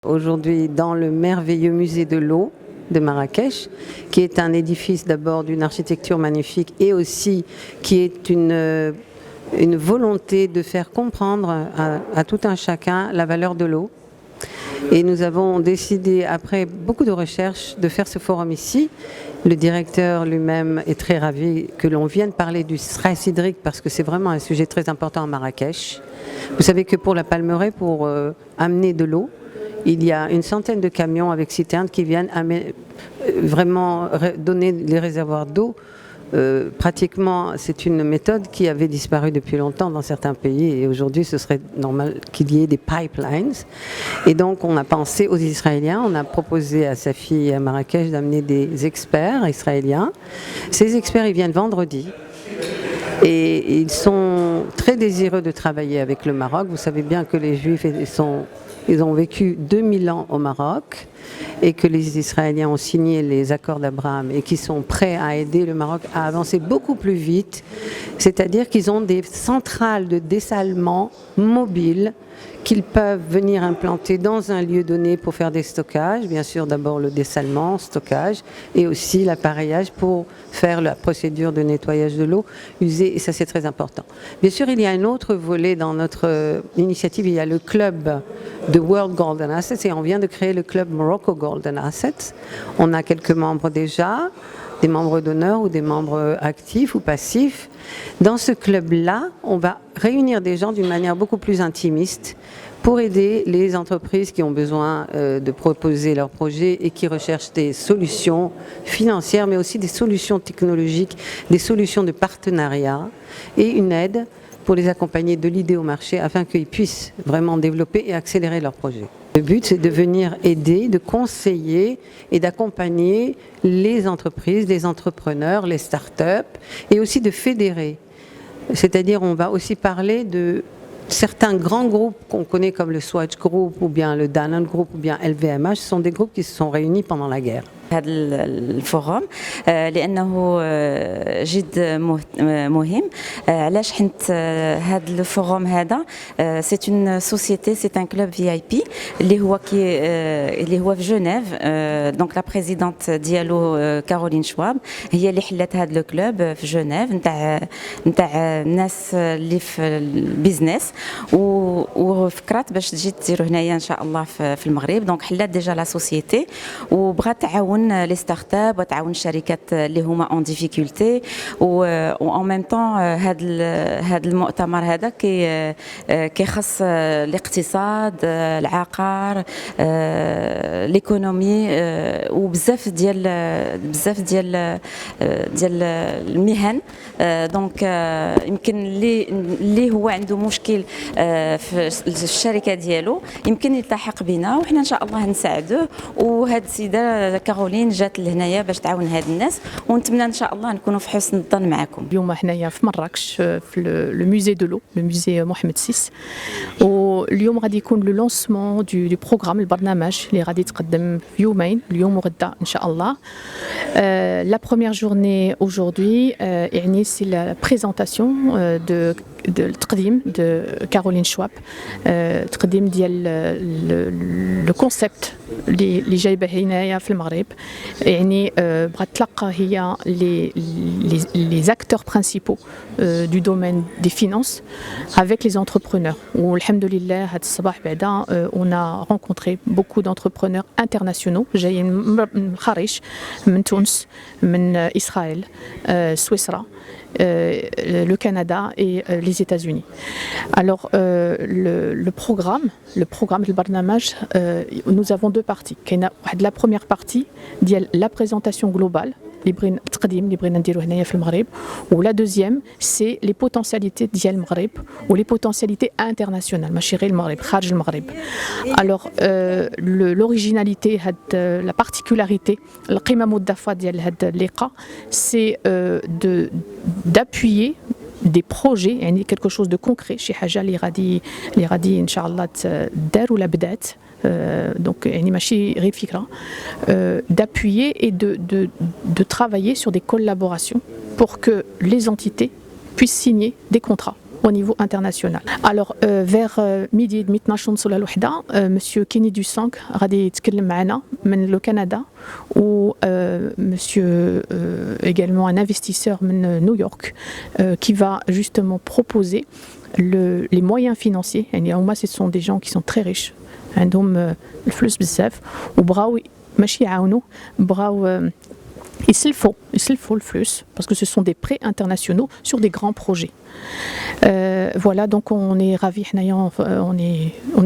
Aujourd'hui dans le merveilleux musée de l'eau de Marrakech, qui est un édifice d'abord d'une architecture magnifique et aussi qui est une volonté de faire comprendre à tout un chacun la valeur de l'eau. Et nous avons décidé, après beaucoup de recherches, de faire ce forum ici. Le directeur lui-même est très ravi que l'on vienne parler du stress hydrique parce que c'est vraiment un sujet très important à Marrakech. Vous savez que pour la Palmeraie, pour amener de l'eau, il y a une centaine de camions avec citernes qui viennent vraiment donner les réservoirs d'eau. Pratiquement, c'est une méthode qui avait disparu depuis longtemps dans certains pays et aujourd'hui, ce serait normal qu'il y ait des pipelines. Et donc, on a pensé aux Israéliens, on a proposé à sa fille à Marrakech d'amener des experts israéliens. Ces experts, ils viennent vendredi. Et ils sont très désireux de travailler avec le Maroc. Vous savez bien que les Juifs ils ont vécu 2000 ans au Maroc et que les Israéliens ont signé les accords d'Abraham et qui sont prêts à aider le Maroc à avancer beaucoup plus vite. C'est-à-dire qu'ils ont des centrales de dessalement mobiles qu'ils peuvent venir implanter dans un lieu donné pour faire des stockages. Bien sûr, d'abord le dessalement, stockage, et aussi l'appareillage pour faire la procédure de nettoyage de l'eau usée, et ça c'est très important. Bien sûr, il y a un autre volet dans notre initiative, il y a le club de World Golden Assets, et on vient de créer le club Morocco Golden Assets. On a quelques membres déjà, des membres d'honneur ou des membres actifs ou passifs. Dans ce club-là, on va réunir des gens d'une manière beaucoup plus intimiste pour aider les entreprises qui ont besoin de proposer leurs projets et qui recherchent des solutions financières, mais aussi des solutions technologiques, des solutions de partenariat et une aide pour les accompagner de l'idée au marché afin qu'ils puissent vraiment développer et accélérer leurs projets. Le but, c'est de venir aider, de conseiller et d'accompagner les entreprises, les entrepreneurs, les start-up et aussi de fédérer. C'est-à-dire, on va aussi parler de certains grands groupes qu'on connaît comme le Swatch Group ou bien le Danone Group ou bien LVMH. Ce sont des groupes qui se sont réunis pendant la guerre. هذا الفورم لانه جد مهم علاش حنت هذا الفورم هذا سي اون سوسيتي سي ان كلوب في اي بي اللي هو في جنيف دونك لا بريزيدونت ديالو كارولين شواب هي اللي حلت هذا الكلوب في جنيف نتاع الناس اللي في البيزنس وفكرت باش تجي ديروا هنايا ان شاء الله في المغرب دونك حلات ديجا لا سوسيتي وبغات تعاون لي ستارت اب وتعاون الشركات اللي هما اون ديفيكولتي و اون ميم طون هذا المؤتمر هذا كيخص الاقتصاد العقار ليكونومي وبزاف ديال المهن دونك يمكن اللي هو عنده مشكل في الشركه ديالو يمكن يلتحق بنا وحنا ان شاء الله نساعدوه وهاد السيده كارولين جات لهنايا باش تعاون هاد الناس ونتمنى ان شاء الله نكونوا في حسن الظن معكم. اليوم حنايا في مراكش في لو موزي دو لو موزي محمد سيس واليوم غادي يكون لو لونسمون دو بروغرام البرنامج اللي غادي يتقدم في يومين اليوم وغدا ان شاء الله. لا بروميير جورني اوجوردي يعني سي لا بريزونطاسيون دو التقديم دو كارولين شواب تقديم ديال لو كونسيبت اللي جايبه هنايا في المغرب يعني بغات تلقى هي les acteurs principaux du domaine des finances avec les entrepreneurs. والحمد لله هذا الصباح بعدا on a rencontré beaucoup d'entrepreneurs internationaux جايين من الخارج من تونس من إسرائيل سويسرا le Canada et les États-Unis. Alors le programme le barnamage nous avons deux parties. La première partie ديال la présentation globale اللي بغينا نديرو هنايا في المغرب ولا دوزيام سي لي بوتونسياليتي ديال المغرب ولي بوتونسياليتي انترناسيونال ماشي غير المغرب خارج المغرب. الوغ لوريجيناليتي هاد لا بارتيكولاريتي القيمه المضافه ديال هاد اللقاء سي d'appuyer des projets يعني quelque chose de concret شي حاجه اللي غادي ان شاء الله دار ولا بدات donc يعني ماشي غير فكره d'appuyer et de travailler sur des collaborations pour que les entités puissent signer des contrats au niveau international. Alors vers midi et demi 12 نوصل للوحدة monsieur Kenny Dusang غادي يتكلم معنا من le Canada ou monsieur également un investisseur من New York qui va justement proposer les moyens financiers. يعني هما ce sont des gens qui sont très riches عندهم الفلوس بزاف وبغاو ماشي يعاونوا بغاو يسلفوا le flux parce que ce sont des prêts internationaux sur des grands projets. Voilà, donc on est ravis, on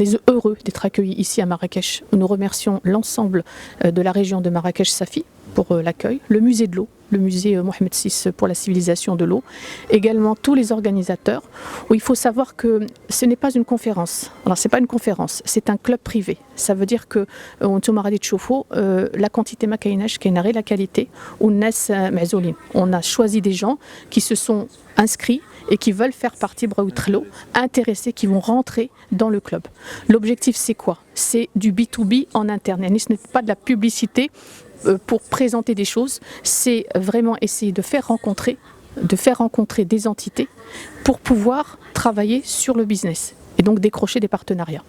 est heureux d'être accueillis ici à Marrakech. Nous remercions l'ensemble de la région de Marrakech-Safi pour l'accueil, le musée de l'eau, le musée Mohamed VI pour la civilisation de l'eau, également tous les organisateurs, où il faut savoir que ce n'est pas une conférence. Alors c'est pas une conférence, c'est un club privé. Ça veut dire que la quantité ma كايناش كاينه غير la qualité والناس معزولين. On a choisi des gens qui se sont inscrits et qui veulent faire partie intéressés, qui vont rentrer dans le club. L'objectif c'est quoi? C'est du B2B en interne. Ce n'est pas de la publicité pour présenter des choses, c'est vraiment essayer de faire rencontrer des entités pour pouvoir travailler sur le business et donc décrocher des partenariats.